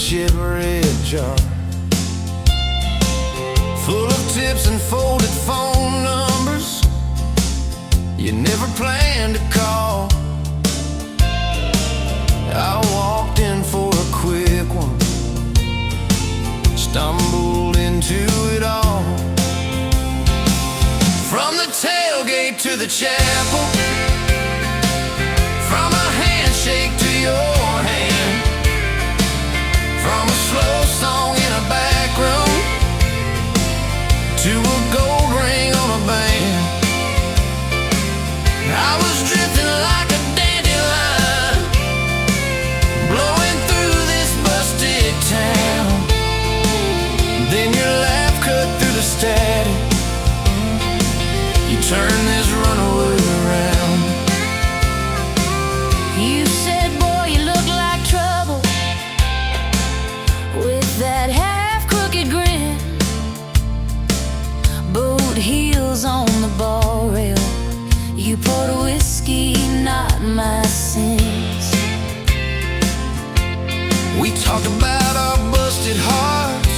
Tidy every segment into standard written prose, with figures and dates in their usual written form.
shit red jar full of tips and folded phone numbers you never planned to call. I walked in for a quick one, stumbled into it all. From the tailgate to the chapel, from a handshake to your hand, from a slow song in a back room to a gold ring on a band. I was drifting like a dandelion, blowing through this busted town. Then your laugh cut through the static, you turn this runaway around. You said, boy, you look like trouble, with that half-crooked grin, boot heels on the ball rail. You poured whiskey, not my sins. We talked about our busted hearts,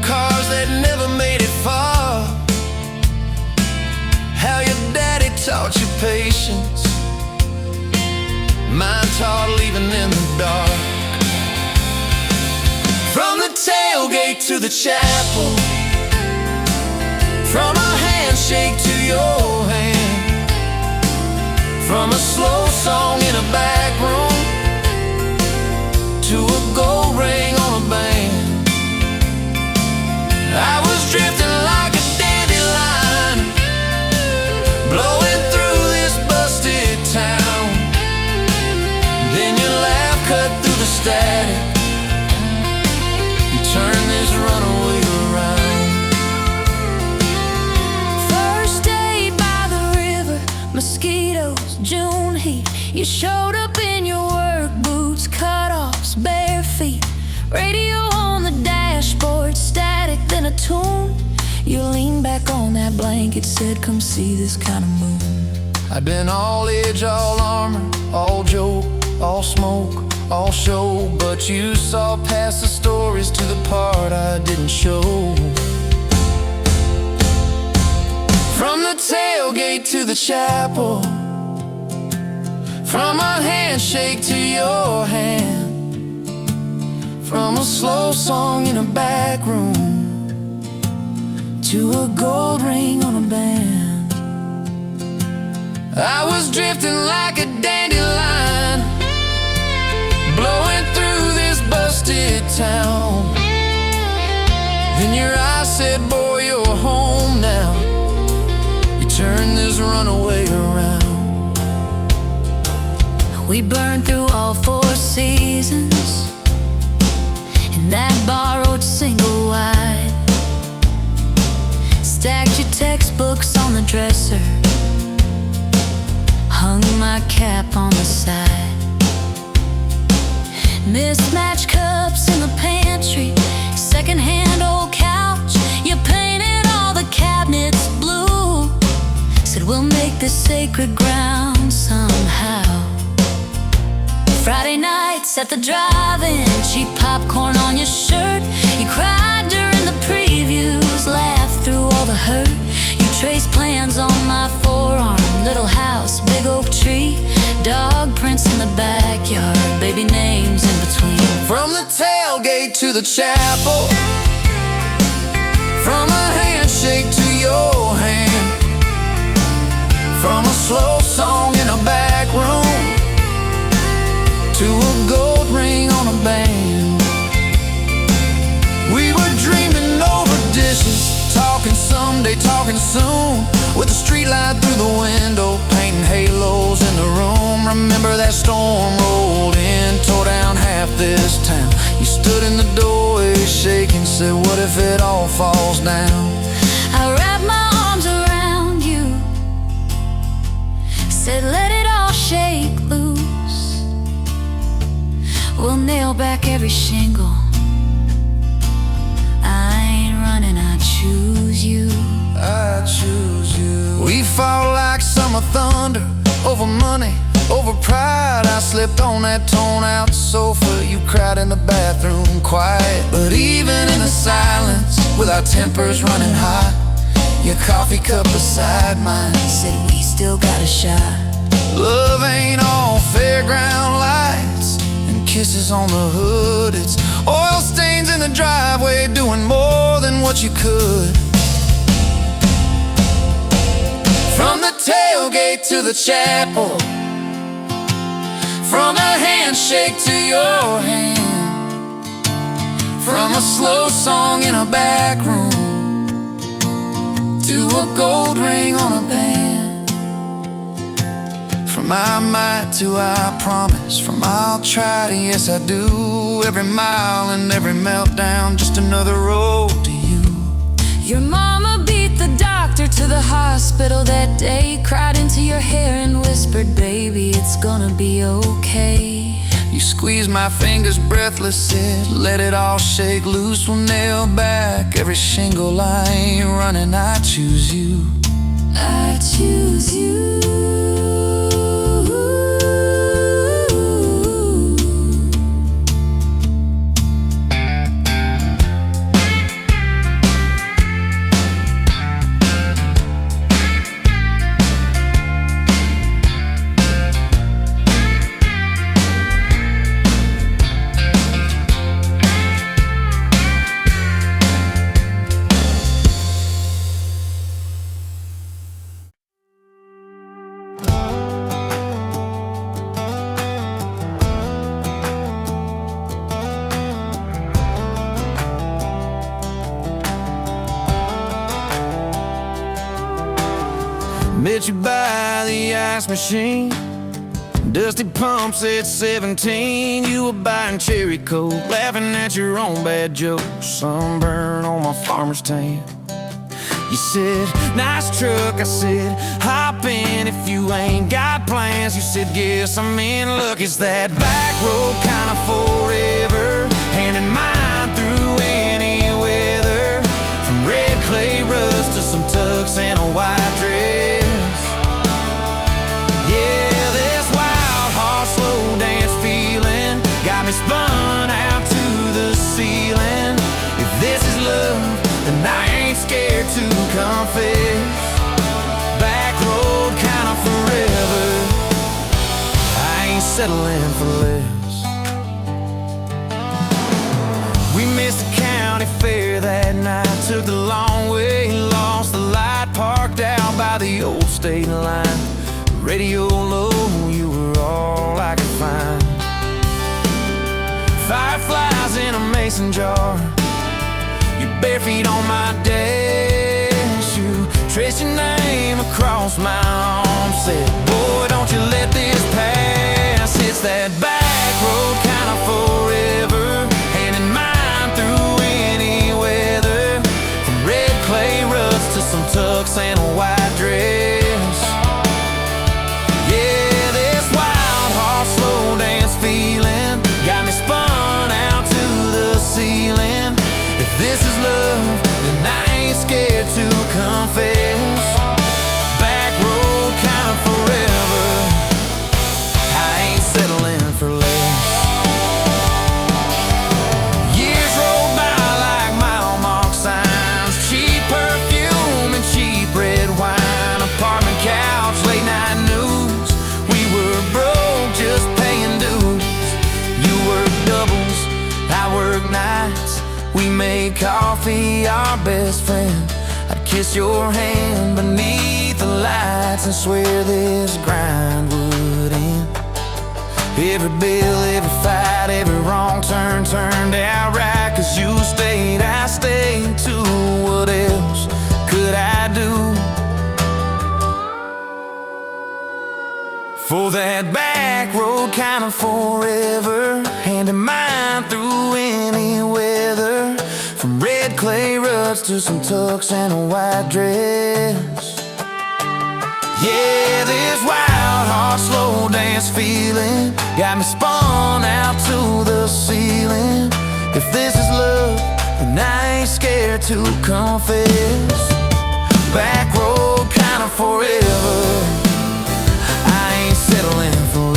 cars that never made it far, how your daddy taught you patience, mine taught leaving in the dark. From the tailgate to the chapel, from a handshake to your hand, from a slow song in a back room to a gold ring on a band. I was drifting like a dandelion, blowing through this busted town. Then your laugh cut through the static, you turn this runaway around. First day by the river, mosquitoes, June heat. You showed up in your work boots, cutoffs, bare feet, radio on the dashboard, static, then a tune. You leaned back on that blanket, said, come see this kind of moon. I'd been all edge, all armor, all joke, all smoke, all show, but you saw past the stories to the part I didn't show. From the tailgate to the chapel, from a handshake to your hand, from a slow song in a back room to a gold ring on a band. I was drifting like a dandelion, blowing through this busted town. Then your eyes said, boy, you're home now. You turned this runaway around. We burned through all 4 seasons in that borrowed single wide, stacked your textbooks on the dresser, hung my cap on the side. Mismatched cups in the pantry, secondhand old couch. You painted all the cabinets blue, said we'll make this sacred ground somehow. Friday nights at the drive-in, cheap popcorn on your shirt. You cried during the previews, laughed through all the hurt. You traced plans on my forearm, little house, big oak tree, dog prints in the backyard, baby names in between. From the tailgate to the chapel, from a handshake to your hand, from a slow song in a back room to a gold ring on a band. We were dreaming over dishes, talking someday, talking soon, with a street light through the window, painting halos in the room. Remember that storm rolled in, tore down half this town. You stood in the doorway shaking, said, what if it all falls down? I wrapped my arms around you, said let it all shake loose. We'll nail back every shingle. I ain't running, I choose you. I choose you. We fought like summer thunder over money, Over pride, I slipped on that torn-out sofa. You cried in the bathroom, quiet. But even in the silence, with our tempers running hot, your coffee cup beside mine said we still got a shot. Love ain't all fairground lights and kisses on the hood. It's oil stains in the driveway, doing more than what you could. From the tailgate to the chapel, from a handshake to your hand, from a slow song in a back room to a gold ring on a band. From I might to I promise, from I'll try to yes I do. Every mile and every meltdown, just another road to you. Your mama beat the doctor to the hospital that day, cried into your hair and whispered, baby, it's gonna be okay. You squeezed my fingers breathless, said, let it all shake loose. We'll nail back every shingle. I ain't running, I choose you. I choose you. Met you by the ice machine, dusty pumps at 17. You were buying cherry coke, laughing at your own bad jokes. Sunburn on my farmer's tan. You said, nice truck. I said, hop in if you ain't got plans. You said, guess I'm in luck. It's that back road kind of forever, hand in mine through any weather. From red clay rust to some tux and a white dress. Spun out to the ceiling. If this is love, then I ain't scared to confess. Back road kinda forever, I ain't settling for less. We missed the county fair that night, took the long way, lost the light, parked out by the old state line. Radio low, you were all I could find. Fireflies in a mason jar, your bare feet on my dash. You traced your name across my arm, said, boy, don't you let this pass. It's that back road kind of forever, hand in mine through any weather. From red clay rust to some tux and a white dress. Yeah, this wild horse slow dance feeling got me spun out to the ceiling. If this is love, then I ain't scared to confess. Back road kind of forever, I ain't settling for less. Years roll by like mile mark signs, cheap perfume and cheap red wine, apartment couch, late night news. We were broke, just paying dues. You work doubles, I work nights. We made coffee our best friend. I'd kiss your hand beneath the lights and swear this grind would end. Every bill, every fight, every wrong turn turned out right. Cause you stayed, I stayed too. What else could I do? For that back road kind of forever, hand in mine through any weather. From red clay ruts to some tux and a white dress. Yeah, this wild heart slow dance feeling got me spun out to the ceiling. If this is love, then I ain't scared to confess. Back road kind of forever, I ain't settling for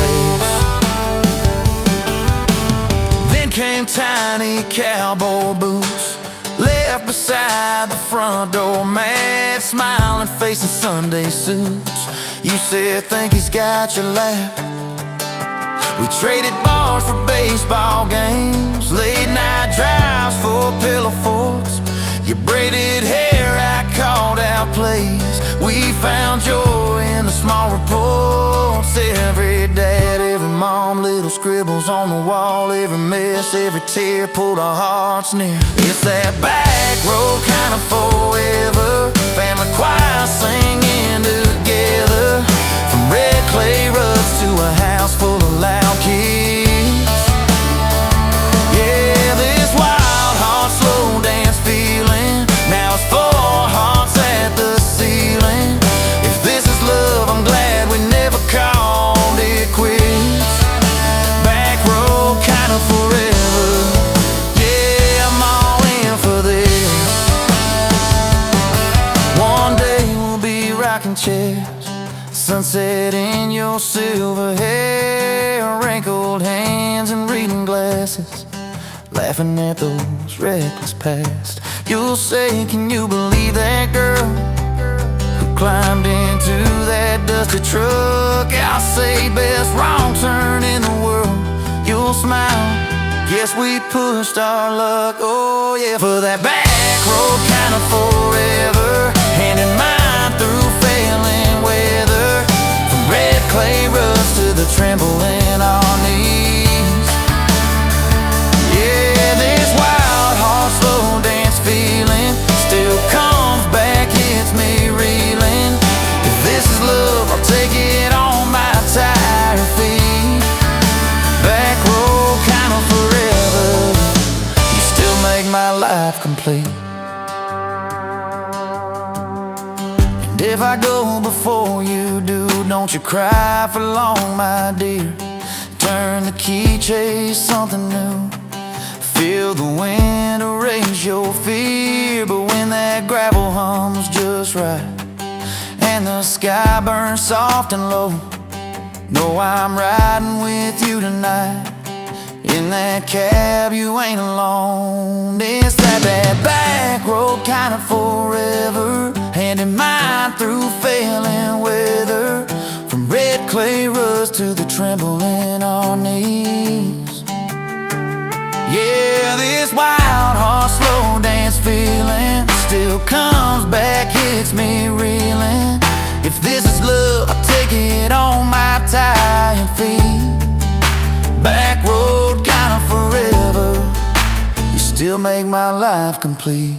shiny cowboy boots, left beside the front door, mad smiling face in Sunday suits. You said, think he's got your lap. We traded bars for baseball games, late night drives for pillow forts. Your braided hair I called out plays. We found joy in the small reports. Every dad, every mom, little scribbles on the wall. Every mess, every tear pulled our hearts near. It's that back road kind of forever. Family choir singing together, from red clay rugs to a house full of loud kids. Yeah, this wild heart slow dance feeling, now it's 4 hearts at the ceiling. If this is love, I'm glad we never called it quits. Back road kind of forever. Yeah, I'm all in for this. One day we'll be rocking chairs, sunset in your silver hair, wrinkled hands and reading glasses, laughing at those reckless past. You'll say, can you believe that girl who climbed into that dusty truck? I'll say, best wrong turn in the world. You'll smile, guess we pushed our luck. Oh yeah, for that back road kind of forever, hand in mind through failing weather, from red clay rugs to the tremble in our knees. Yeah, this wild heart slow dance feeling still comes back, hits me reeling. If this is love, I'll take it on my tired feet. Back road kind of forever, you still make my life complete. And if I go before you do, don't you cry for long, my dear. Turn the key, chase something new. Feel the wind erase your fear. But when that gravel hums just right and the sky burns soft and low, know I'm riding with you tonight. In that cab you ain't alone. It's that back road kind of forever, hand in mind through failing weather, from red clay rugs to the tremble in our knees. Yeah, this wild heart slow dance feeling still comes back, hits me reeling. If this is love, I'll take it on my tired feet. Back road kind of forever, you still make my life complete.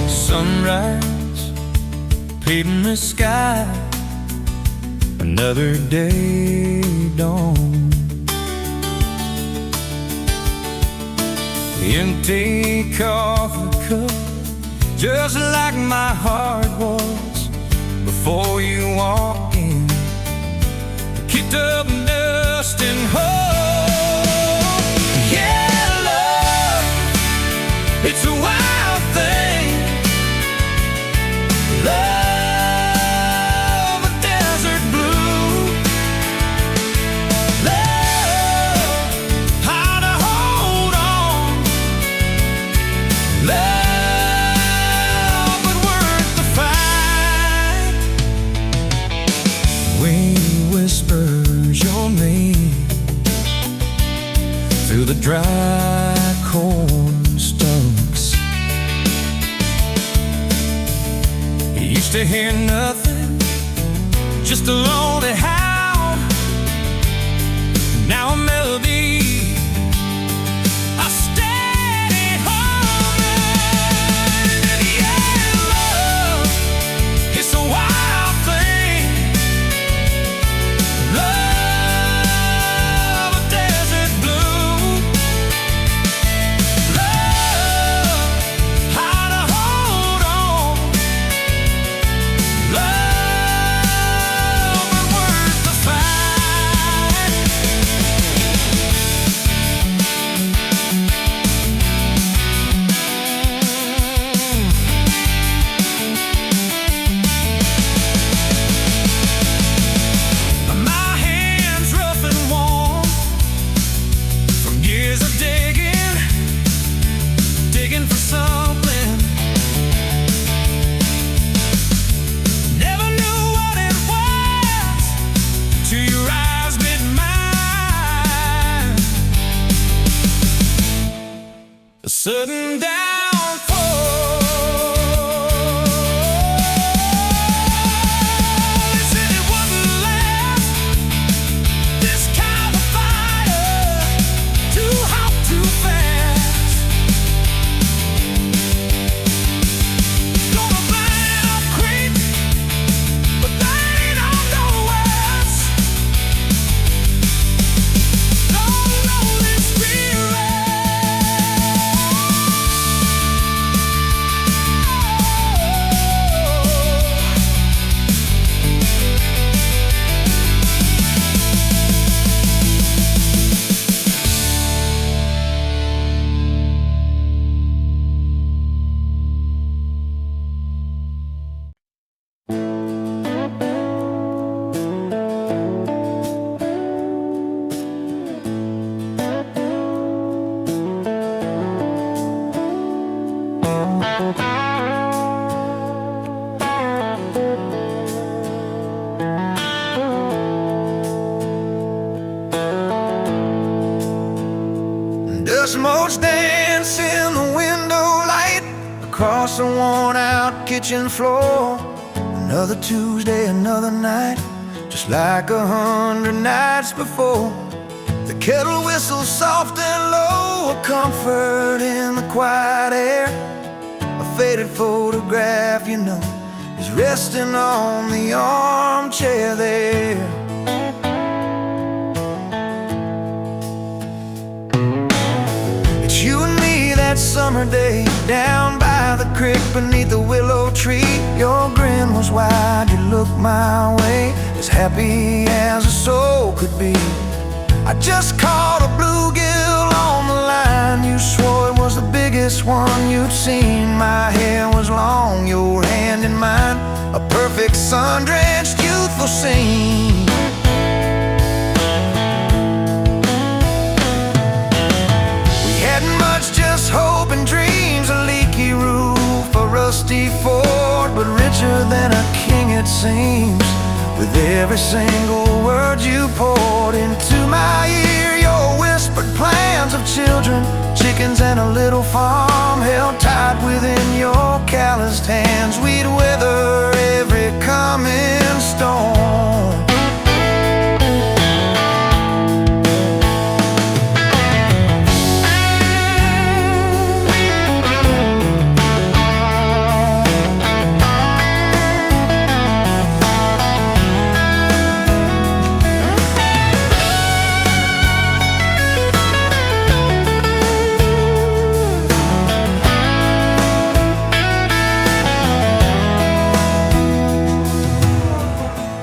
Sunrise, painting the sky, another day dawn. Empty coffee cup, just like my heart was before you walked in. Kicked up dust and hope. Yeah, love, it's a wild thing. Love, a desert blue. Love, how to hold on. Love, but worth the fight. Wind whispers your name through the dry corn stalks. Used to hear nothing, just a lonely howl. Now a melody, a steady humming. And yeah, love, it's a wild thing. Love, a desert blue. Love, how to hold on. Love, but worth sudden downfall. They said it wouldn't last, this kind of fire, too hot, too fast. Gonna burn up quick, but they ain't on no west. Don't know this spirit. Dust motes dance in the window light across the worn-out kitchen floor. Another Tuesday, another night, just like 100 nights before. The kettle whistles soft and low, a comfort in the quiet air. A faded photograph, you know, is resting on the armchair there. It's you and me that summer day, down by the creek beneath the willow tree. Your grin was wide, you looked my way, as happy as a soul could be. I just caught a bluegill on the line. You swore it was the biggest one you'd seen. My hair was long, your hand in mine, a perfect sun-drenched youthful scene. We hadn't much, just hope and dreams, a leaky roof, a rusty fort, but richer than a king it seems. With every single word you poured into my ear, your whispered plans of children, chickens and a little farm, held tight within your calloused hands. We'd weather every coming storm.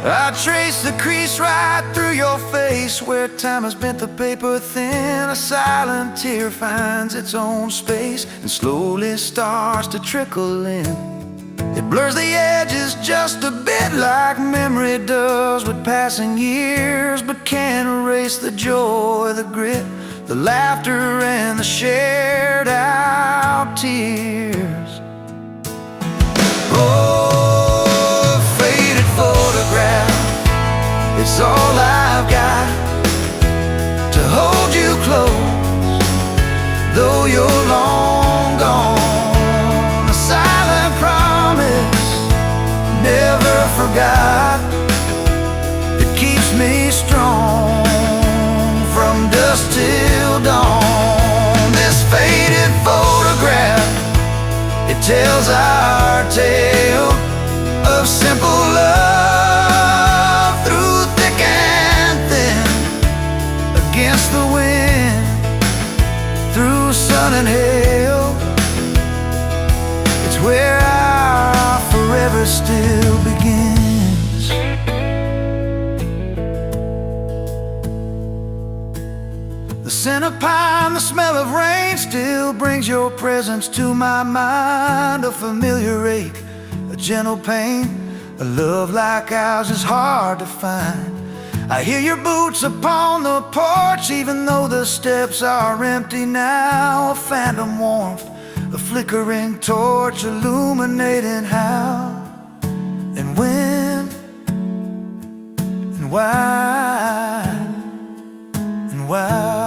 I trace the crease right through your face, where time has bent the paper thin. A silent tear finds its own space and slowly starts to trickle in. It blurs the edges just a bit, like memory does with passing years, but can't erase the joy, the grit, the laughter and the shared out tears. Oh, faded photograph, it's all I've got to hold you close, though you're long gone. A silent promise, never forgot, it keeps me strong from dusk till dawn. This faded photograph, it tells our tale of simple love through thick and thin, against the wind, through sun and hail. It's where our forever still begins. The scent of pine, the smell of rain, still brings your presence to my mind. A familiar ache, a gentle pain, a love like ours is hard to find. I hear your boots upon the porch, even though the steps are empty now. A phantom warmth, a flickering torch, illuminating how and when and why and why.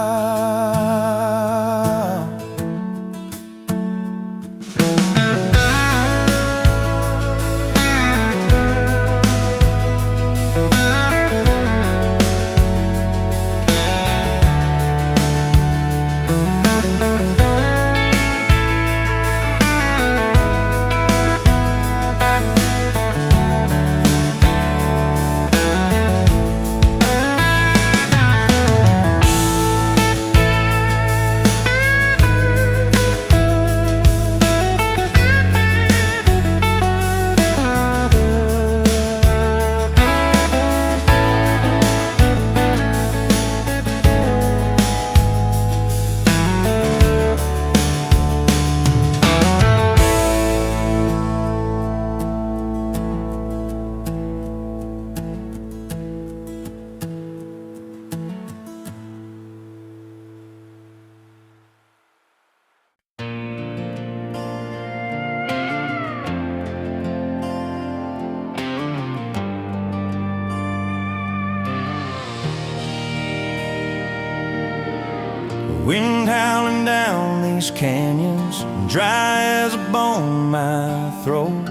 Wind howling down these canyons, dry as a bone in my throat.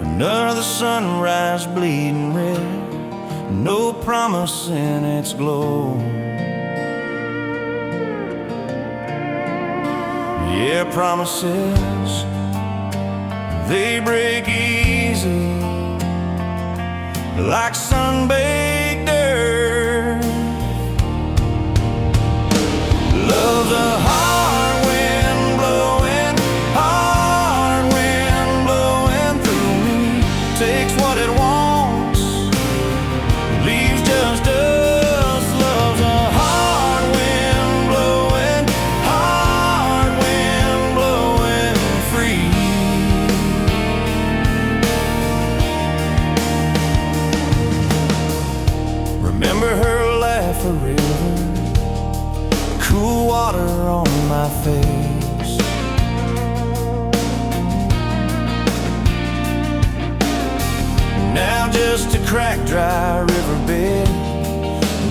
Another sunrise bleeding red, no promise in its glow. Yeah, promises, they break easy, like sun-baked earth. Love's a hard wind blowing, hard wind blowing through me. Takes what it wants, leaves just us. Love's a hard wind blowing, hard wind blowing free. Remember her laugh forever, cool water on my face. Now just a cracked, dry riverbed,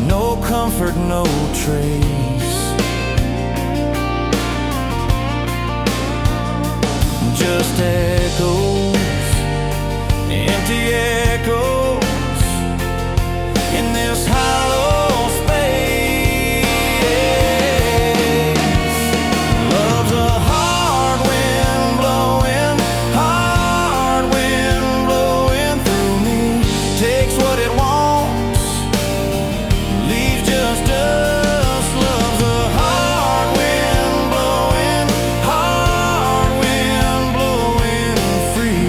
no comfort, no trace. Just echoes, empty echoes in this hollow space. Love's a hard wind blowing, hard wind blowing through me. Takes what it wants, leaves just us. Love's a hard wind blowing, hard wind blowing free.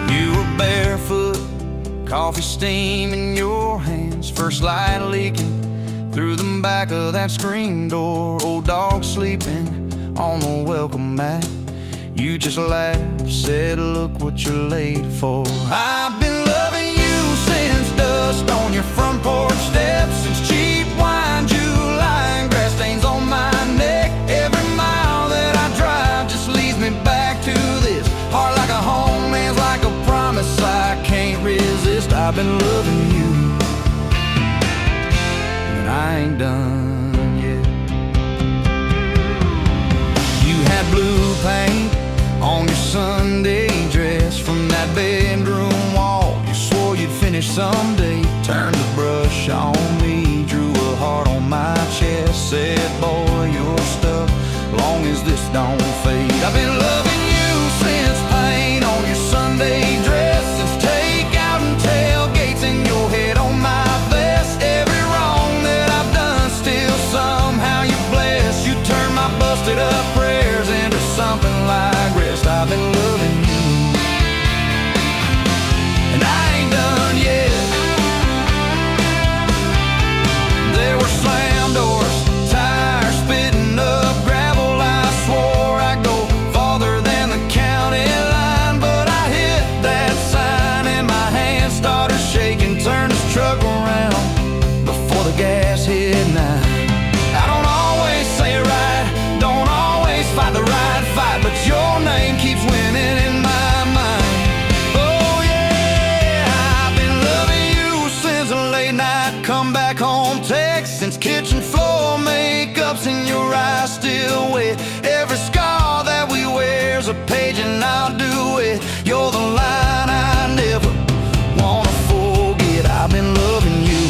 You were barefoot, coffee steam in your hands, first light leaking through the back of that screen door. Old dog sleeping on the welcome mat. You just laughed, said, look what you're late for. I've been loving you since dust on your front porch steps, since cheap wine, July, and grass stains on my neck. Every mile that I drive just leads me back to this heart like a home, man's like a promise I can't resist. I've been loving you, and I ain't done yet. You had blue paint on your Sunday dress from that bedroom wall. You swore you'd finish someday. Turned the brush on me, drew a heart on my chest, said, boy, you're stuck long as this don't fade. I've been loving you since paint on your Sunday dress, since takeout and tailgates in your head on my vest. Every wrong that I've done, still somehow you bless. You turn my busted up prayers into something like rest. I've been loving you, and I ain't done yet. There were slam doors, tires spitting up gravel. I swore I'd go farther than the county line, but I hit that sign and my hand started shaking. Turned this truck around before the gas hit midnight. I don't always say it right, don't always fight the right fight, but your name keeps winning in my mind. Oh yeah, I've been loving you since a late night come back home text, since kitchen floor makeup's in your eyes still wet. Every scar that we wear's a page and I'll do it. You're the line I never wanna forget. I've been loving you,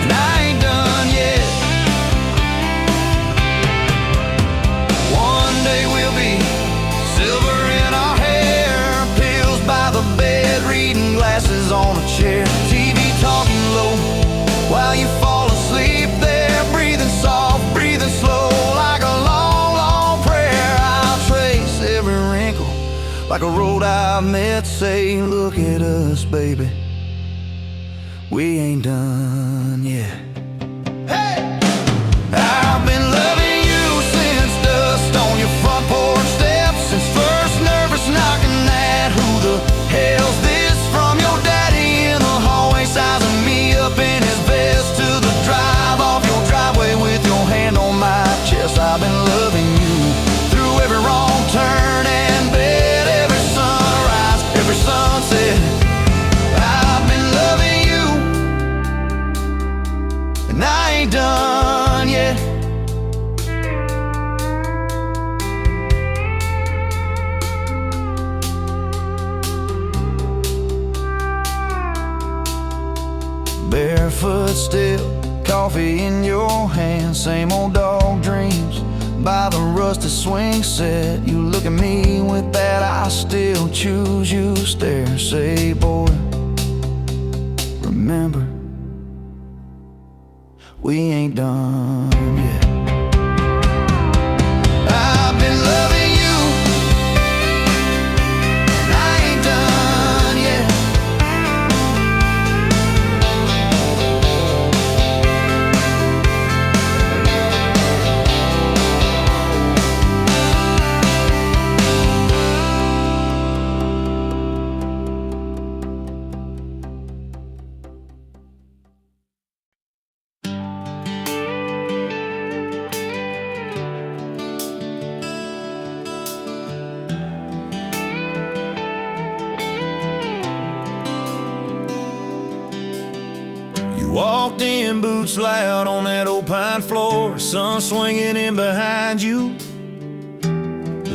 and I ain't done yet. One day we'll be silver in our hair, pills by the bed, reading glasses on a chair, TV talking low while you fall asleep there, breathing soft, breathing slow, like a long, long prayer. I'll trace every wrinkle like a road I met, say, look at us, baby, we ain't done yet. Hey! I've been loving you since dust on your front porch steps, since first nervous knocking at who the hell's this, from your daddy in the hallway sizing me up in his vest, to the drive off your driveway with your hand on my chest. I've been loving you through every wrong turn and bed, every sunrise, every sunset. I've been loving you, and I ain't done yet. Barefoot still, coffee in your hand, same old dog dreams by the rusted swing set. You look at me with that I still choose you stare, say, boy, remember, we ain't done yet. I've been loving you, and I ain't done yet. Walked in, boots loud on that old pine floor, sun swinging in behind you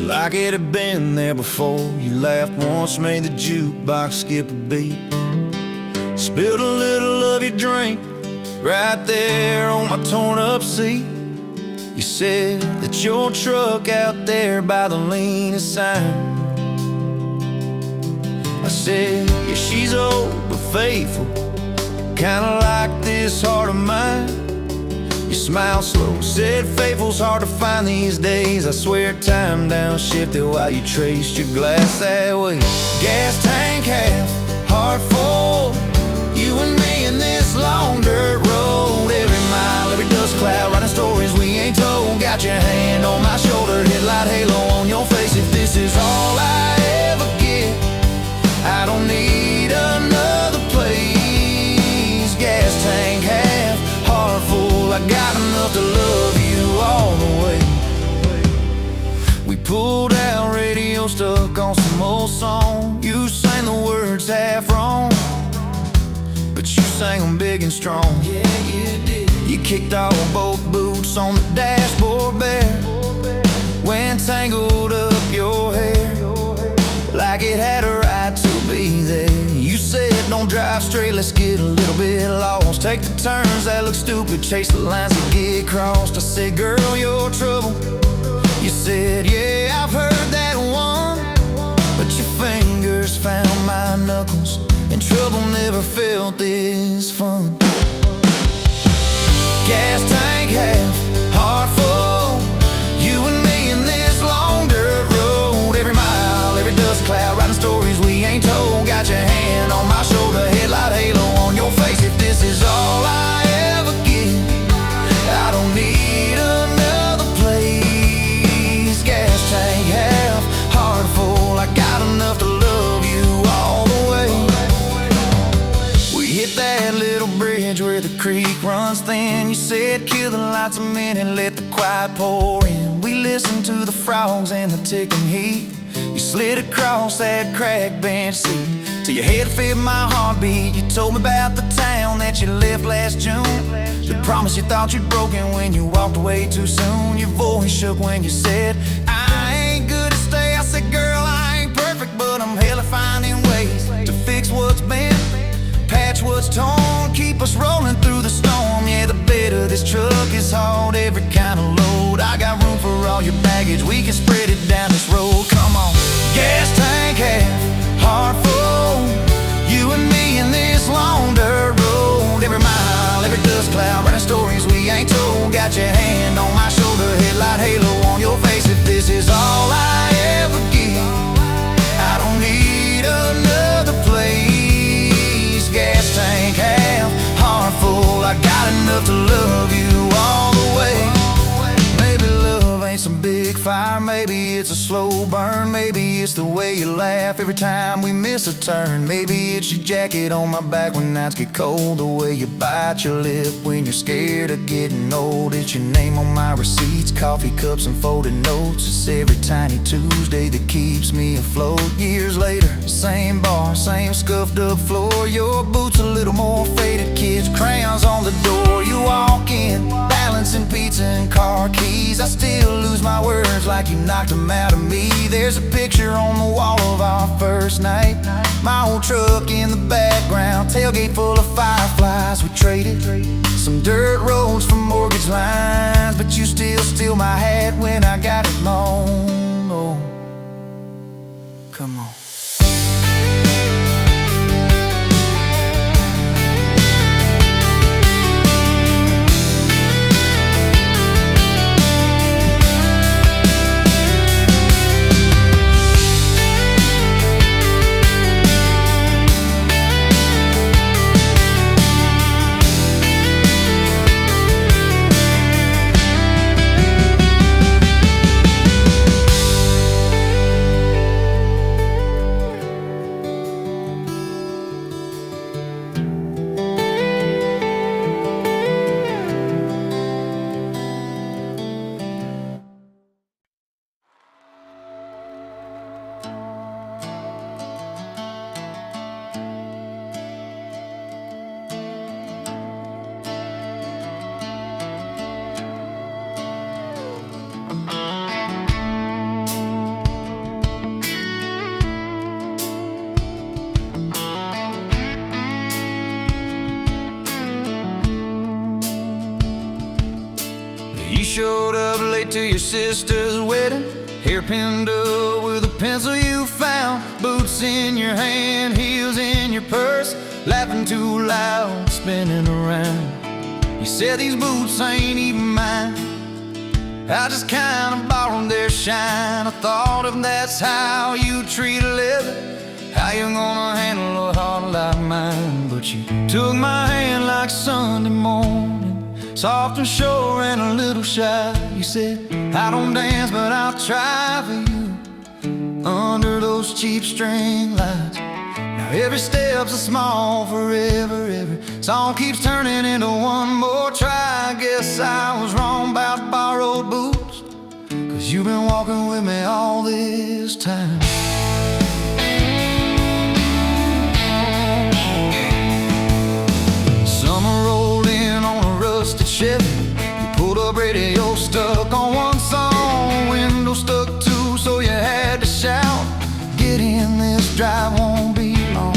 like it had been there before. You laughed once, made the jukebox skip a beat, spilled a little of your drink right there on my torn up seat. You said that your truck out there by the leanest sign. I said, yeah, she's old but faithful, kinda like this heart of mine. You smiled slow, said faithful's hard to find these days. I swear time downshifted while you traced your glass that way. Gas tank half, heart full, you and me in this long dirt road. Every mile, every dust cloud, writing stories we ain't told. Got your hand on my shoulder, headlight halo on your face. If this is all I ever get, I don't need another place. Gas tank half, heart full, I got enough to love you all the way. We pulled out, radio stuck on some old song. You sang the words half wrong, but you sang them big and strong. Yeah, you did. You kicked off both boots on the dashboard bare, went tangled up your hair like it had a right to be there. You said, don't drive straight, let's get a little bit lost. Take the turns that look stupid, chase the lines that get crossed. I said, girl, you're trouble. You said, yeah, I've heard that one, but your fingers found my knuckles, and trouble never felt this fun. Gas tank half, heart full, you and me in this long dirt road. Every mile, every dust cloud, writing stories we ain't told. Got your hand on my shoulder, headlight halo on your face. If this is all I ever get, I don't need another place. Gas tank half, heart full, I got enough to love you all the way. We hit that little bridge ridge where the creek runs thin. You said kill the lights a minute, let the quiet pour in. We listened to the frogs and the ticking heat. You slid across that cracked bench seat till your head fit my heartbeat. You told me about the town that you left last June, the promise you thought you'd broken when you walked away too soon. Your voice shook when you said, I ain't good to stay. I said, girl, I ain't perfect, but I'm hella finding ways to fix what's bent, patch what's torn, keep us rolling through the storm. Yeah, the bed of this truck is hauled every kind of load. I got room for all your baggage, we can spread it down this road. Come on, gas tank half, heart full, you and me in this long dirt road. Every mile, every dust cloud, writing stories we ain't told. Got your hand on my shoulder, headlight halo on your face. If this is all I ever give, I don't need another place. Gas tank half, heart full, I got enough to love you all the way. Maybe love ain't some big fire, maybe it's a slow burn. Maybe it's the way you laugh every time we miss a turn. Maybe it's your jacket on my back when nights get cold, the way you bite your lip when you're scared of getting old. It's your name on my receipts, coffee cups and folded notes. It's every tiny Tuesday that keeps me afloat. Years later, same bar, same scuffed up floor. Your boots a little more faded, kids, crayons on the door. You walk in, balancing pizza and car keys. I still lose my words like you knocked them out of me. There's a picture on the wall of our first night, my old truck in the background, tailgate full of fireflies. We traded some dirt roads for mortgage lines, but you still steal my hat when I got it mown. Oh, come on. You showed up late to your sister's wedding, hair pinned up with a pencil you found, boots in your hand, heels in your purse, laughing too loud, spinning around. You said these boots ain't even mine, I just kinda borrowed their shine. I thought if that's how you treat a living, how you gonna handle a heart like mine? But you took my hand like Sunday morning, soft and sure and a little shy. You said, I don't dance, but I'll try for you under those cheap string lights. Now every step's a small forever, every song keeps turning into one more try. I guess I was wrong about borrowed boots, 'cause you've been walking with me all this time. Summer rolled in on a rusted Chevy. You pulled up, radio stuck on one song, window stuck too, so you had to shout, get in, this drive won't be long.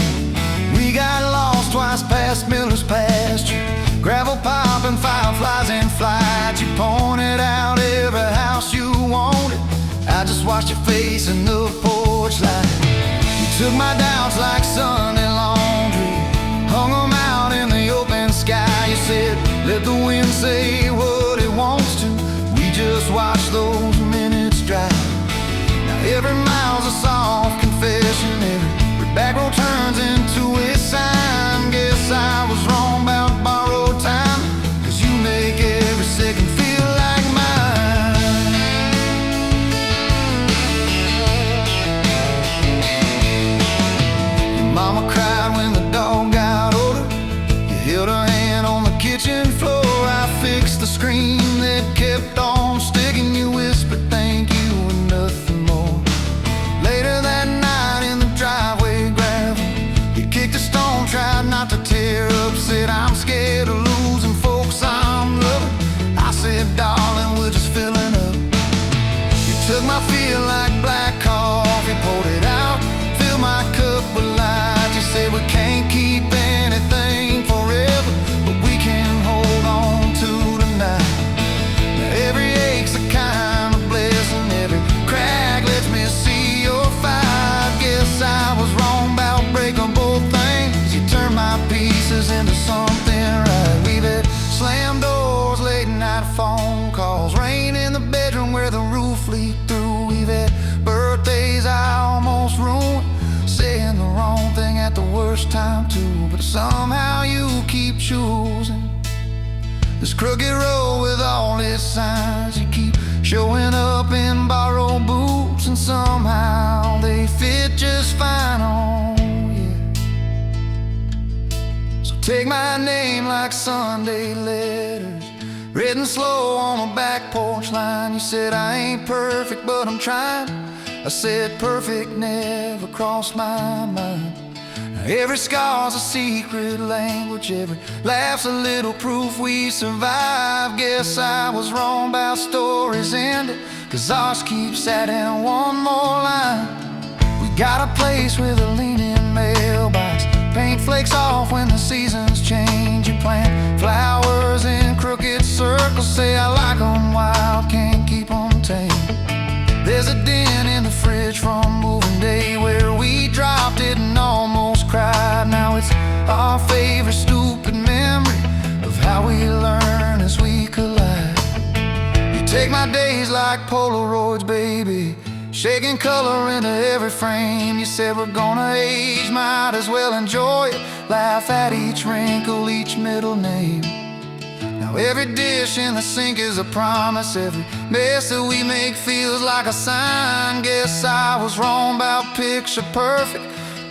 We got lost twice past Miller's pasture, gravel popping, fireflies in flight. You pointed out every house you wanted, I just watched your face in the porch light. You took my doubts like Sunday laundry, hung them out in the open sky. You said, let the wind say what it wants to, we just watch those minutes drive. Now every mile's a soft confession, every back road turns into a sign. Guess I was wrong about borrowed time, 'cause you make every second feel like mine. Your mama cried when the dog got older, you held her hand something right. We've had slam doors, late night phone calls, rain in the bedroom where the roof leaked through. We've had birthdays I almost ruined, saying the wrong thing at the worst time too. But somehow you keep choosing this crooked road with all its signs. You keep showing up in borrowed boots, and somehow they fit just fine on you. So take my name like Sunday letters, written slow on a back porch line. You said I ain't perfect, but I'm trying. I said perfect never crossed my mind. Every scar's a secret language, every laugh's a little proof we survive. Guess I was wrong about stories ending, 'cause ours keeps adding one more line. We got a place with a leaning mailbox, paint flakes off when the seasons change. You plant flowers in crooked circles, say I like 'em wild, can't keep 'em tame. There's a dent in the fridge from moving day where we dropped it and almost cried. Now it's our favorite stupid memory of how we learn as we collide. You take my days like Polaroids, baby, shaking color into every frame. You said we're gonna age, might as well enjoy it, laugh at each wrinkle, each middle name. Now every dish in the sink is a promise, every mess that we make feels like a sign. Guess I was wrong about picture perfect,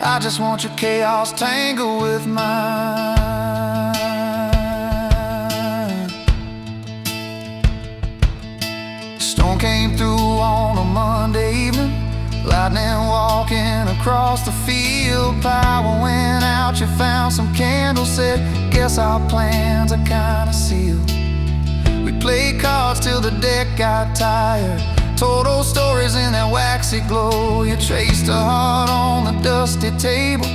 I just want your chaos tangled with mine. Storm came through on a Monday evening, lightning walking across the field. Power went out, you found some candles, said guess our plans are kinda sealed. We played cards till the deck got tired, told old stories in that waxy glow. You traced a heart on the dusty table,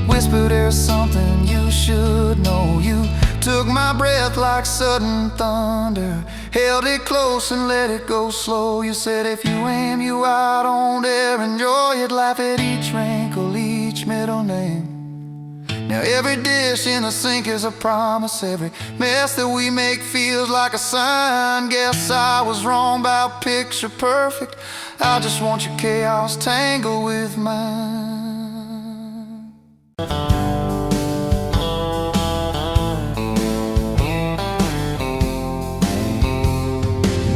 whispered there's something you should know. You took my breath like sudden thunder, held it close and let it go slow. You said if you aim you out, don't dare enjoy it, laugh at each wrinkle, each middle name. Now every dish in the sink is a promise, every mess that we make feels like a sign. Guess I was wrong about picture perfect, I just want your chaos tangled with mine.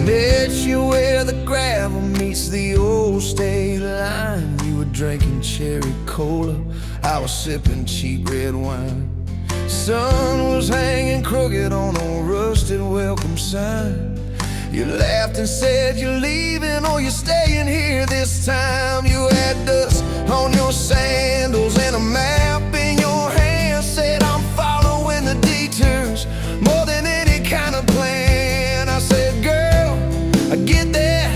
Met you where the gravel meets the old state line. You were drinking cherry cola, I was sipping cheap red wine. Sun was hanging crooked on a rusted welcome sign. You laughed and said you're leaving or you're staying here this time. You had dust on your sandals and a map in your hand, said I'm following the detours more than any kind of plan. I said girl, I get that,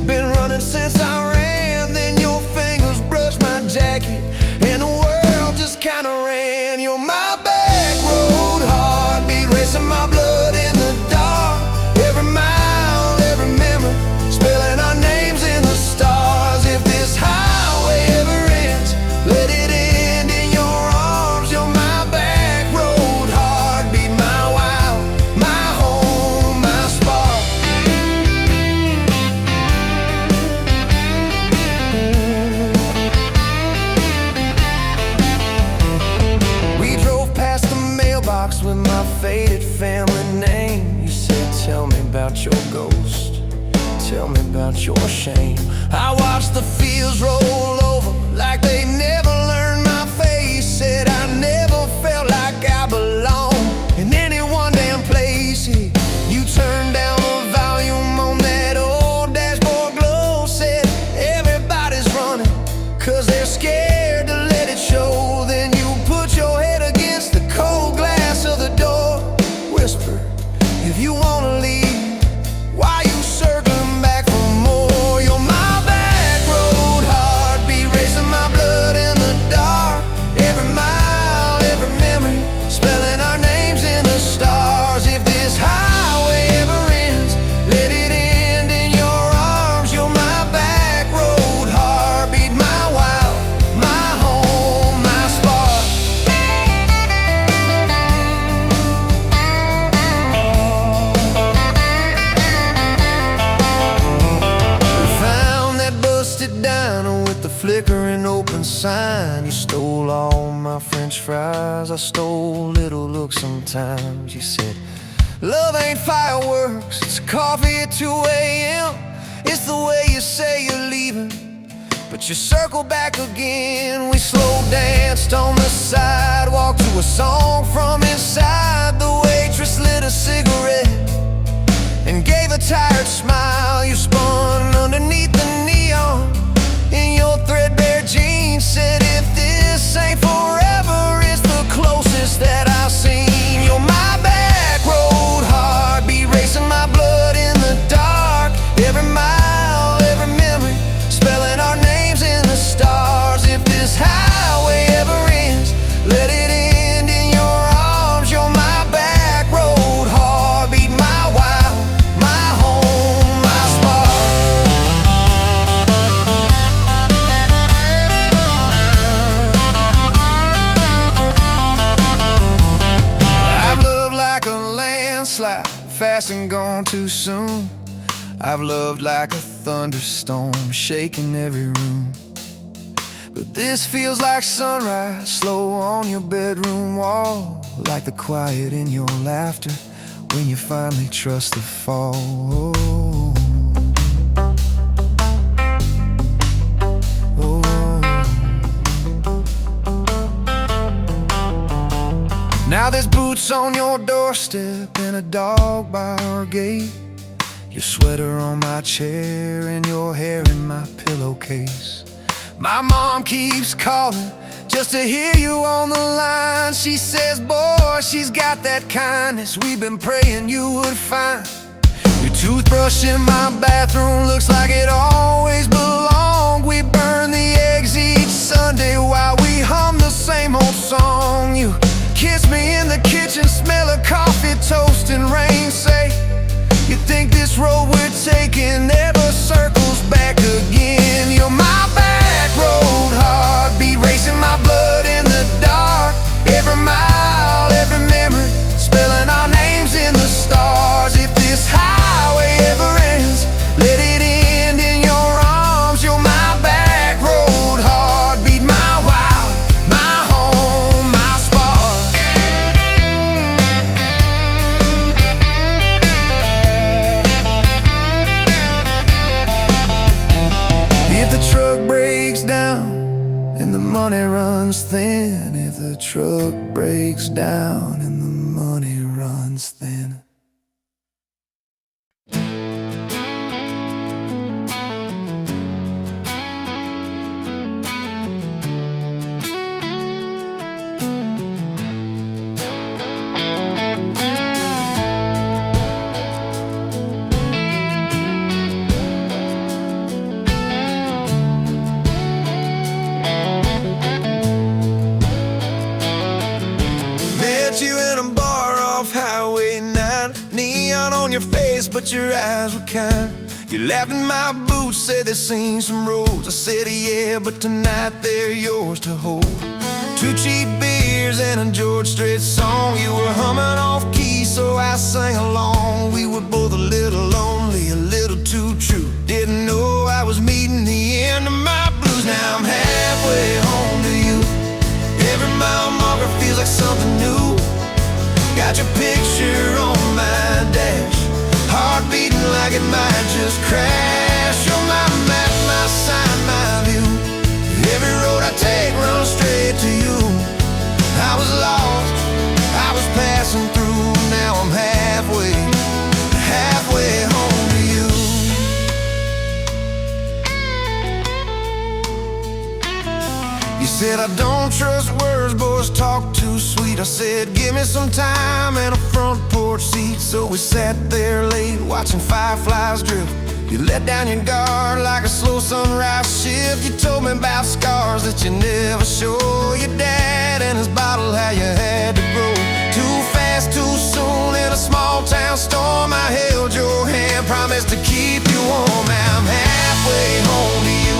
been running since I ran. Then your fingers brushed my jacket and the world just kinda ran. You're my back road heartbeat, racing my blood in the dark. Every mile, every memory, spelling our names in the stars. If this highway ever ends, let it end in your arms. You're my back road heartbeat, my wild, my home, my spark. We drove past the mailbox with my faded family name. You said tell me about your ghost, tell me about your shame. I watched the fields roll over like they never learned my face. Said I never felt like I belonged in any one damn place. You turned down the volume on that old dashboard glow. Said everybody's running 'cause they're scared to let it show. Then you put your head against the cold glass of the door, whisper if you wanna leave, why you circling back for more? You're my back road heartbeat, racing my blood in the sign. You stole all my French fries. I stole little looks sometimes. You said, love ain't fireworks, it's coffee at 2 a.m. It's the way you say you're leaving, but you circle back again. We slow danced on the sidewalk to a song from inside. The waitress lit a cigarette and gave a tired smile. You spun underneath the neon in your threadbare jeans. Said, if this ain't forever, it's the closest that I've seen. You're my back road heartbeat, racing my blood in the dark. Every mile, every memory, spelling our names in the stars. If this highway ever ends, let it end in your arms. You're my back road heartbeat, my wild, my home, my spark. I've loved like a landslide, fast and gone too soon. I've loved like a thunderstorm, shaking every room. But this feels like sunrise, slow on your bedroom wall, like the quiet in your laughter when you finally trust the fall. Now there's boots on your doorstep and a dog by our gate. Your sweater on my chair and your hair in my pillowcase. My mom keeps calling just to hear you on the line. She says, boy, she's got that kindness we've been praying you would find. Your toothbrush in my bathroom looks like it always belonged. We burn the eggs each Sunday while we hum the same old song. You kiss me in the kitchen, smell of coffee, toast, and rain. Say, you think this road we're taking never circles back again. You're my back road heartbeat, racing my blood in the dark. Every mile, every memory, spelling our names in the stars. If this highway ever ends, let it end in your arms. You're my back road heartbeat, my wild, my home, my spark. If the truck breaks down and the money runs thin, if the truck breaks down and the money runs thin. You in a bar off Highway 9, neon on your face, but your eyes were kind. You laughed in my boots, said they've seen some roads. I said, yeah, but tonight they're yours to hold. 2 cheap beers and a George Strait song. You were humming off key, so I sang along. We were both a little lonely, a little too true. Didn't know I was meeting the end of my blues. Now I'm halfway home to you. Every mile marker feels like something new. Got your picture on my dash, heart beating like it might just crash. You're my map, my sign, my view. Every road I take runs straight to you. I was lost, I was passing through. Now I'm halfway, halfway home to you. You said I don't trust words, boys talk too sweet. I said give me some time and a front porch seat. So we sat there late watching fireflies drift. You let down your guard like a slow sunrise shift. You told me about scars that you never show. Your dad and his bottle, how you had to grow too fast, too soon in a small town storm. I held your hand, promised to keep you warm. Now I'm halfway home to you.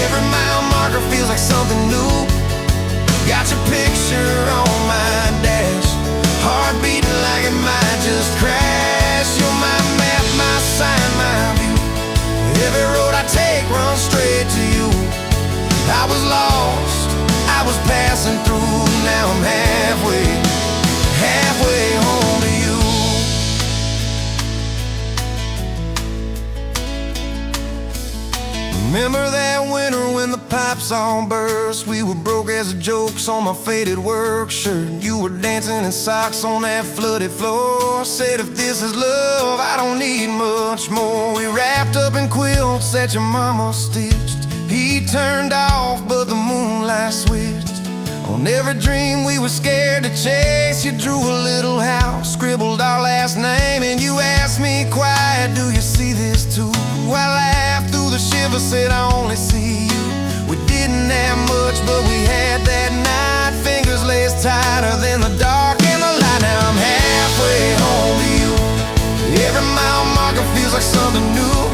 Every mile marker feels like something new. Got your picture on my dash, heart beating like it might just crash. You're my map, my sign, my view. Every road I take runs straight to you. I was lost, pipes all burst. We were broke as the jokes on my faded work shirt. You were dancing in socks on that flooded floor. Said if this is love, I don't need much more. We wrapped up in quilts that your mama stitched. Heat turned off, but the moonlight switched. On every dream we were scared to chase, you drew a little house, scribbled our last name, and you asked me quiet, do you see this too? I laughed through the shiver, said I only see you. We didn't have much, but we had that night. Fingers laced tighter than the dark and the light. Now I'm halfway home to you. Every mile marker feels like something new.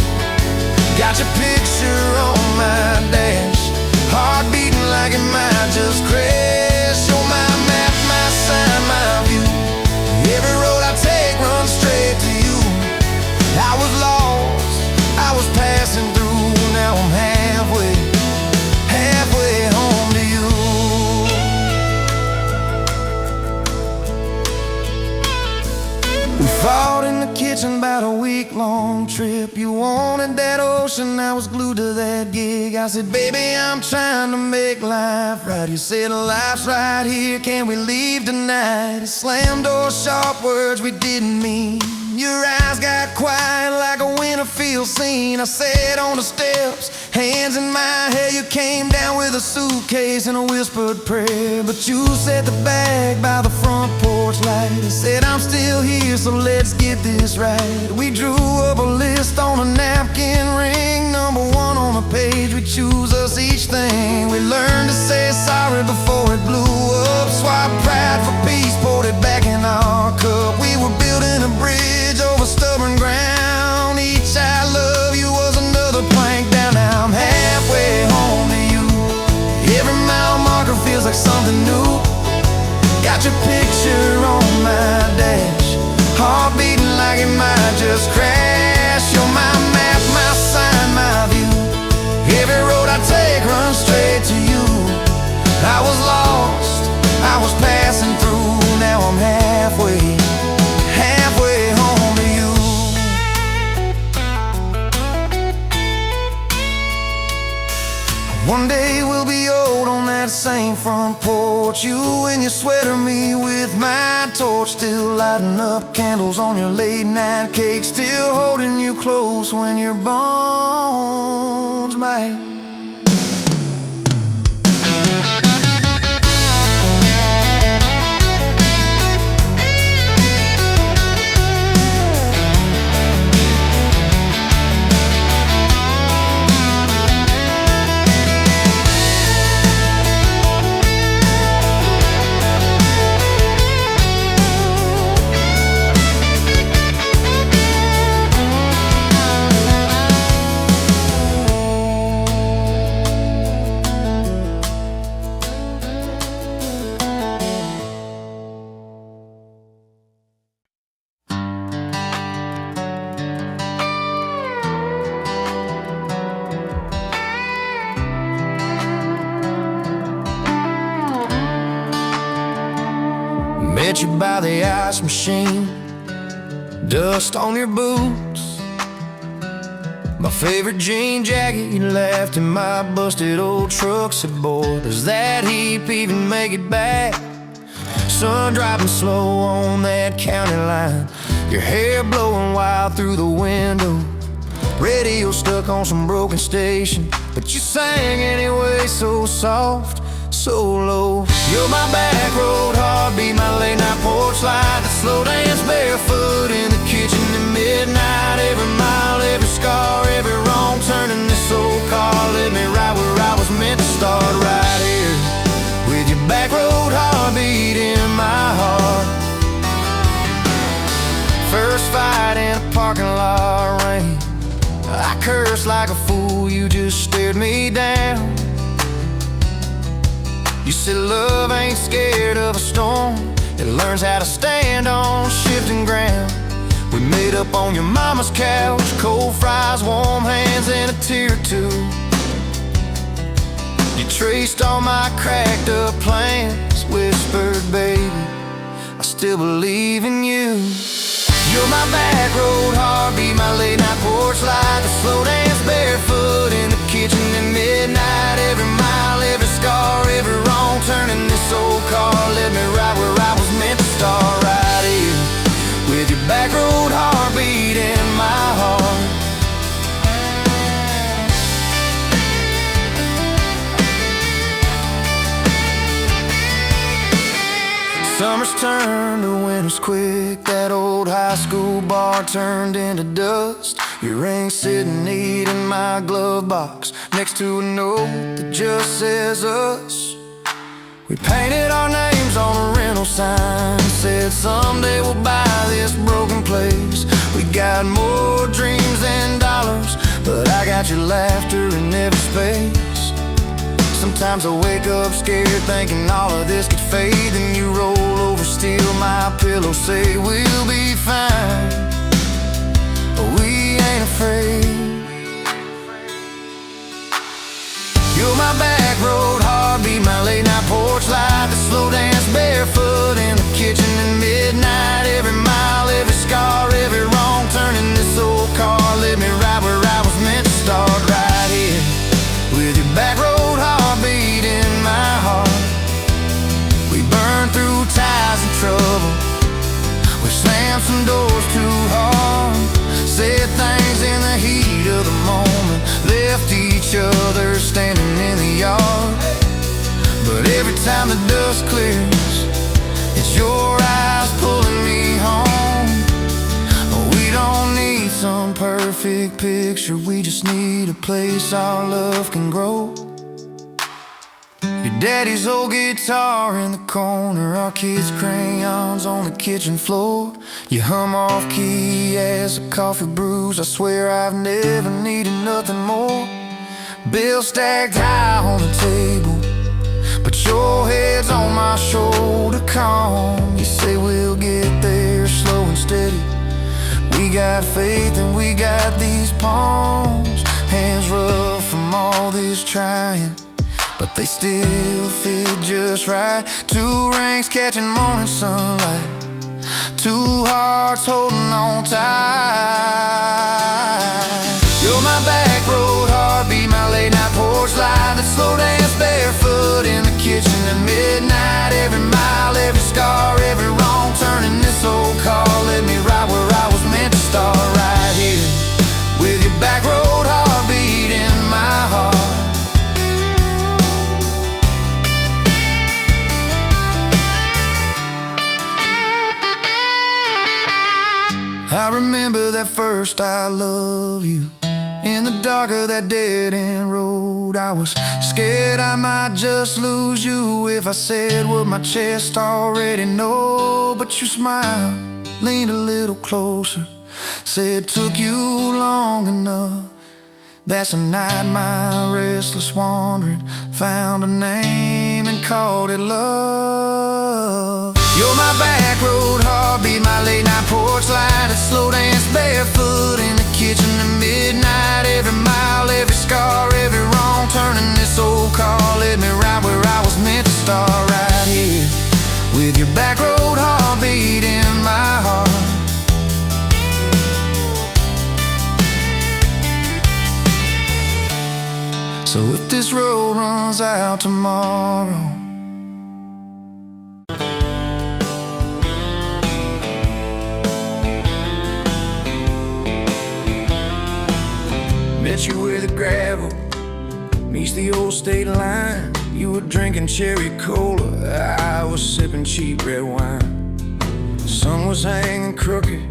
Got your picture on my dash, heart beating like it might just crash. You're my map, my sign, my view. Every road I take runs straight to you. I was lost, I was passing through. Now I'm halfway home to you. We fought in the kitchen about a week-long trip. You wanted that ocean, I was glued to that gig. I said, baby, I'm trying to make life right. You said, life's right here, can we leave tonight? It slammed doors, sharp words we didn't mean. Your eyes got quiet like a Winterfield scene. I sat on the steps, hands in my hair. You came down with a suitcase and a whispered prayer. But you set the bag by the front porch light and said, I'm still here, so let's get this right. We drew up a list on a napkin ring, number one on the page. We choose us each thing. We learned to say sorry before it blew up. Swap pride for peace, poured it back in our cup. We were building a bridge over stubborn ground. Each I love you was another plank down. Now I'm halfway home to you. Every mile marker feels like something new. Got your picture on my dash, heart beating like it might just crash. You're my map, my sign, my view. Every road I take runs straight to you. I was lost, I was passing through. Now I'm halfway home to you. One day we'll be old on that same front porch. You in your sweater, me with my torch. Still lighting up candles on your late night cake. Still holding you close when your bones might. Met you by the ice machine, dust on your boots, my favorite jean jacket you left in my busted old truck. Said, boy, does that heap even make it back? Sun driving slow on that county line, your hair blowing wild through the window. Radio stuck on some broken station, but you sang anyway, so soft, so low. You're my back road heartbeat, my late night porch light, the slow dance barefoot in the kitchen at midnight. Every mile, every scar, every wrong turn in this old car led me right where I was meant to start, right here with your back road heartbeat in my heart. First fight in a parking lot rain, I cursed like a fool, you just stared me down. You said love ain't scared of a storm, it learns how to stand on shifting ground. We made up on your mama's couch, cold fries, warm hands, and a tear or two. You traced all my cracked up plans, whispered, baby, I still believe in you. You're my back road heartbeat, my late night porch light, the slow dance barefoot in the kitchen at midnight. Every mile, winters quick. That old high school bar turned into dust. Your ring sitting neat in my glove box, next to a note that just says us. We painted our names on a rental sign, said someday we'll buy this broken place. We got more dreams than dollars, but I got your laughter in every space. Sometimes I wake up scared, thinking all of this could fade. Then you roll over, steal my pillow, say we'll be fine, but we ain't afraid. You're my back road heartbeat, my late night porch light, the slow dance barefoot in the kitchen at midnight. Every mile, every scar, every wrong turn in this old car led me right where I was meant to start, right here with your back road heartbeat in my heart. We burned through ties and trouble, we slammed some doors too hard, said things in the heat of the moment, left each other standing in the yard. But every time the dust clears, it's your eyes pulling me home. We don't need some perfect picture, we just need a place our love can grow. Your daddy's old guitar in the corner, our kids' crayons on the kitchen floor. You hum off key as the coffee brews, I swear I've never needed nothing more. Bills stacked high on the table, but your head's on my shoulder, calm. You say we'll get there slow and steady. We got faith and we got these palms, hands rough from all this trying, but they still fit just right. Two rings catching morning sunlight, two hearts holding on tight. You're my back road heartbeat, my late night porch light, that slow dance barefoot in the kitchen at midnight. Every mile, every scar, every wrong turn in this old car led me right where I was meant to start, right here with your back road heartbeat in my heart. I remember that first I love you, in the dark of that dead-end road. I was scared I might just lose you if I said what my chest already know. But you smiled, leaned a little closer, said took you long enough. That's the night my restless wandering found a name and called it love. You're my back road heartbeat, my late night porch light, that slow dance barefoot in the kitchen at midnight. Every mile, every scar, every wrong turn in this old car led me right where I was meant to start, right here with your back road heartbeat in my heart. So if this road runs out tomorrow, met you where the gravel meets the old state line. You were drinking cherry cola, I was sipping cheap red wine. The sun was hanging crooked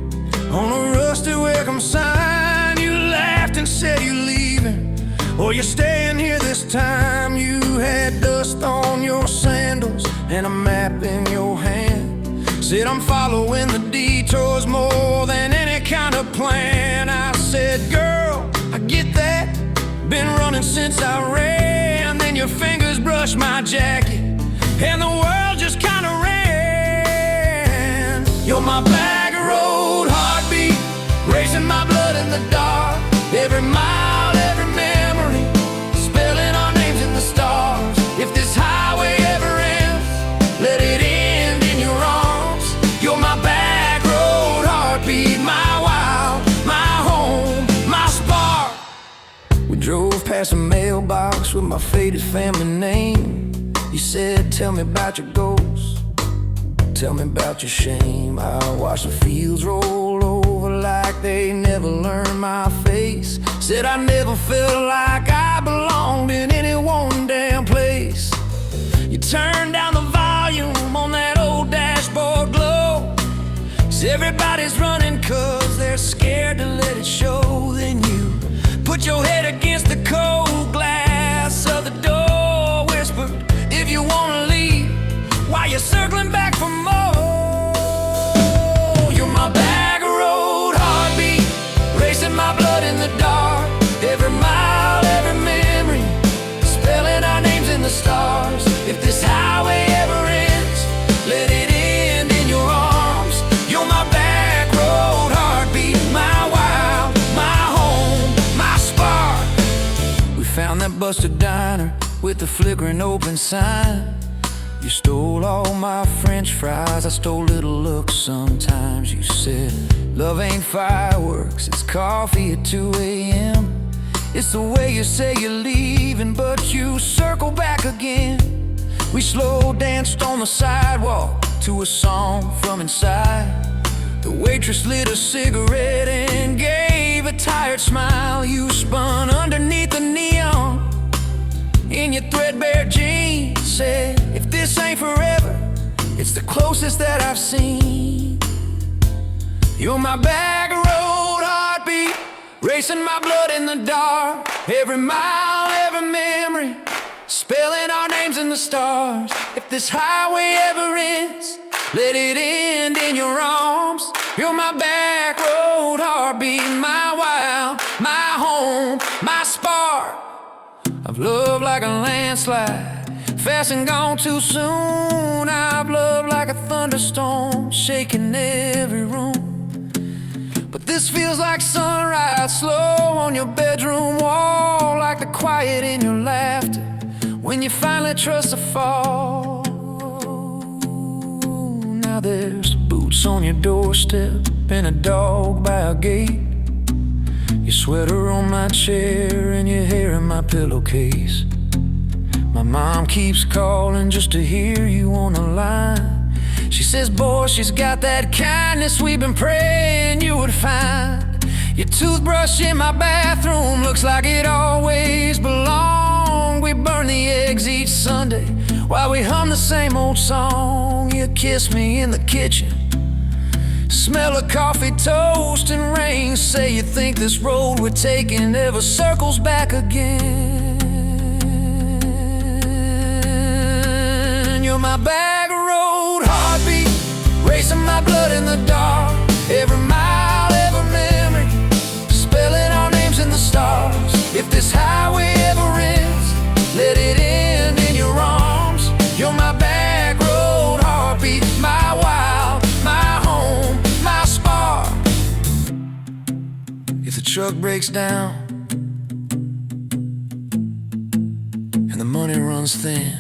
on a rusty welcome sign. You laughed and said you're leaving, or you're staying here this time. You had dust on your sandals and a map in your hand, said I'm following the detours more than any kind of plan. I said, girl, I get that, been running since I ran. Then your fingers brushed my jacket and the world just kinda ran. You're my back road heartbeat, racing my blood in the dark. Every mile, every memory, spelling our names in the stars. If this highway ever ends, let it end in your arms. You're my back road heartbeat, my wild, my home, my spark. We drove past a mailbox with my faded family name. You said, tell me about your goals, tell me about your shame. I watched the fields roll over like they never learned my face. Said I never felt like I belonged in any one damn place. You turned down the volume on that old dashboard glow, Everybody's running 'cause they're scared to let it show. Then you put your head against the cold glass of the door, whispered, if you wanna leave, while you're circling back for more. You're my back road heartbeat, racing my blood in the dark. Every mile, every memory, spelling our names in the stars. If this highway ever ends, let it end in your arms. You're my back road heartbeat, my wild, my home, my spark. We found that busted diner with the flickering open sign. You stole all my French fries, I stole little looks sometimes. You said, love ain't fireworks, it's coffee at 2 a.m. It's the way you say you're leaving, but you circle back again. We slow danced on the sidewalk to a song from inside. The waitress lit a cigarette and gave a tired smile. You spun underneath the neon in your threadbare jeans, said, if this ain't forever, it's the closest that I've seen. You're my back road heartbeat, racing my blood in the dark. Every mile, every memory, spelling our names in the stars. If this highway ever ends, let it end in your arms. You're my back road heartbeat, my wild, my home, my spark. I've loved like a landslide, fast and gone too soon. I've loved like a thunderstorm, shaking every room. But this feels like sunrise, slow on your bedroom wall, like the quiet in your laughter when you finally trust a fall. Now there's boots on your doorstep and a dog by a gate. Your sweater on my chair and your hair in my pillowcase. My mom keeps calling just to hear you on the line. She says, boy, she's got that kindness we've been praying you would find. Your toothbrush in my bathroom looks like it always belonged. We burn the eggs each Sunday while we hum the same old song. You kiss me in the kitchen, smell of coffee, toast, and rain. Say you think this road we're taking ever circles back again. You're my back road heartbeat, racing my blood in the dark. Every mile, every memory, spelling our names in the stars. If this highway ever ends, let it end in your arms. You're my back road heartbeat, my wild, my home, my spark. If the truck breaks down and the money runs thin,